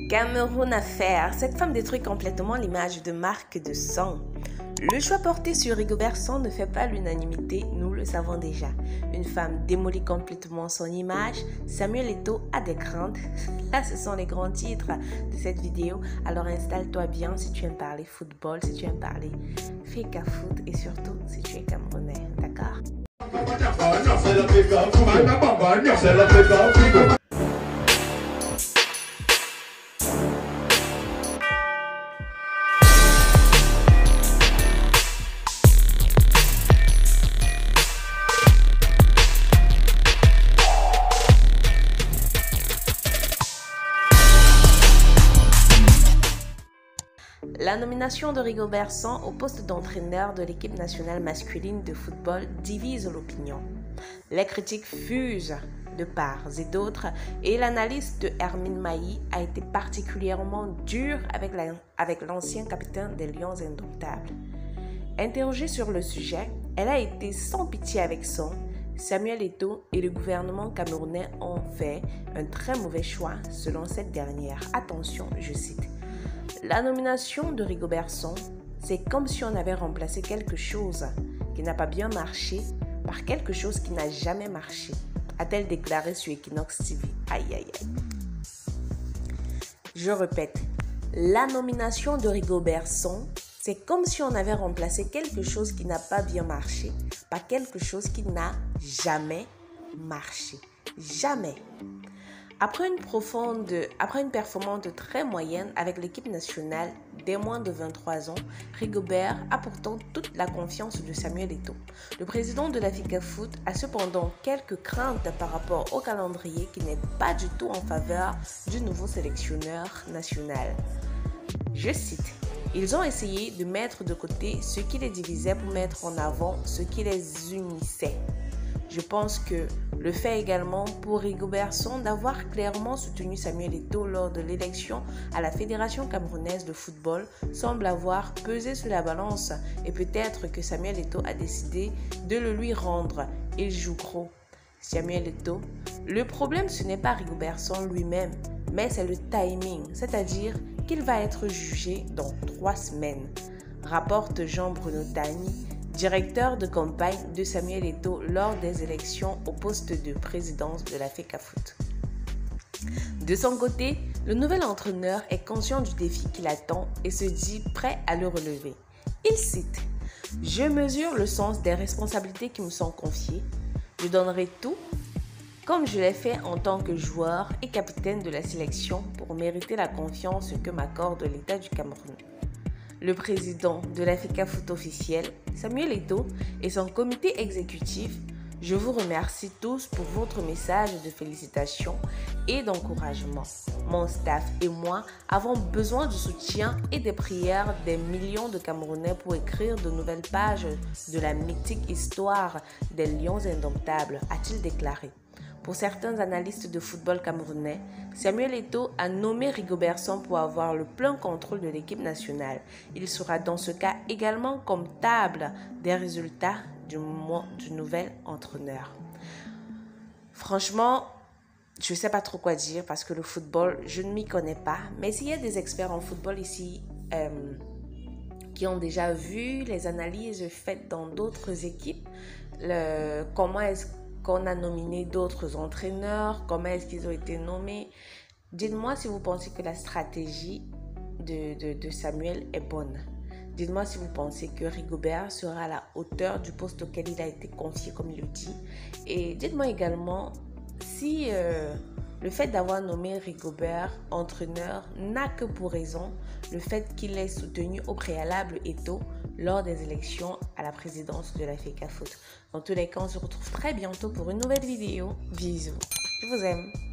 Cameroun Affaires, cette femme détruit complètement l'image de marque de sang. Le choix porté sur Rigobert Song ne fait pas l'unanimité, nous le savons déjà. Une femme démolit complètement son image, Samuel Eto'o a des craintes. Là, ce sont les grands titres de cette vidéo. Alors installe-toi bien si tu aimes parler football, si tu aimes parler Feka Foot et surtout si tu es Camerounais, d'accord? La nomination de Rigobert Song au poste d'entraîneur de l'équipe nationale masculine de football divise l'opinion. Les critiques fusent de part et d'autre et l'analyse de Hermine Mailly a été particulièrement dure avec l'ancien capitaine des Lions Indomptables. Interrogée sur le sujet, elle a été sans pitié avec Song. Samuel Eto'o et le gouvernement camerounais ont fait un très mauvais choix selon cette dernière. Attention, je cite. La nomination de Rigobert Song, c'est comme si on avait remplacé quelque chose qui n'a pas bien marché par quelque chose qui n'a jamais marché, a-t-elle déclaré sur Equinox TV. Aïe aïe aïe. Je répète, la nomination de Rigobert Song, c'est comme si on avait remplacé quelque chose qui n'a pas bien marché par quelque chose qui n'a jamais marché. Jamais. Après une performance très moyenne avec l'équipe nationale des moins de 23 ans, Rigobert a pourtant toute la confiance de Samuel Eto'o. Le président de la Feka Foot a cependant quelques craintes par rapport au calendrier qui n'est pas du tout en faveur du nouveau sélectionneur national. Je cite. Ils ont essayé de mettre de côté ce qui les divisait pour mettre en avant ce qui les unissait. Je pense que le fait également pour Rigobert Song d'avoir clairement soutenu Samuel Eto'o lors de l'élection à la Fédération camerounaise de football semble avoir pesé sur la balance et peut-être que Samuel Eto'o a décidé de le lui rendre. Il joue gros. Samuel Eto'o, le problème ce n'est pas Rigobert Song lui-même, mais c'est le timing, c'est-à-dire qu'il va être jugé dans 3 semaines, rapporte Jean-Bruno Tani, directeur de campagne de Samuel Eto'o lors des élections au poste de présidence de la Feka Foot. De son côté, le nouvel entraîneur est conscient du défi qui l'attend et se dit prêt à le relever. Il cite « Je mesure le sens des responsabilités qui me sont confiées. Je donnerai tout, comme je l'ai fait en tant que joueur et capitaine de la sélection pour mériter la confiance que m'accorde l'État du Cameroun. » Le président de la Feka Foot officielle, Samuel Eto'o, et son comité exécutif, je vous remercie tous pour votre message de félicitations et d'encouragement. Mon staff et moi avons besoin du soutien et des prières des millions de Camerounais pour écrire de nouvelles pages de la mythique histoire des Lions Indomptables, a-t-il déclaré. Pour certains analystes de football camerounais, Samuel Eto'o a nommé Rigobert Song pour avoir le plein contrôle de l'équipe nationale. Il sera dans ce cas également comptable des résultats du nouvel entraîneur. Franchement, je ne sais pas trop quoi dire parce que le football, je ne m'y connais pas. Mais s'il y a des experts en football ici qui ont déjà vu les analyses faites dans d'autres équipes, comment est-ce qu'on a nominé d'autres entraîneurs, comment est-ce qu'ils ont été nommés. Dites-moi si vous pensez que la stratégie de Samuel est bonne. Dites-moi si vous pensez que Rigobert sera à la hauteur du poste auquel il a été confié, comme il le dit. Et dites-moi également si le fait d'avoir nommé Rigobert entraîneur n'a que pour raison le fait qu'il ait soutenu au préalable Eto'o lors des élections à la présidence de la Feka Foot. Dans tous les cas, on se retrouve très bientôt pour une nouvelle vidéo. Bisous. Je vous aime.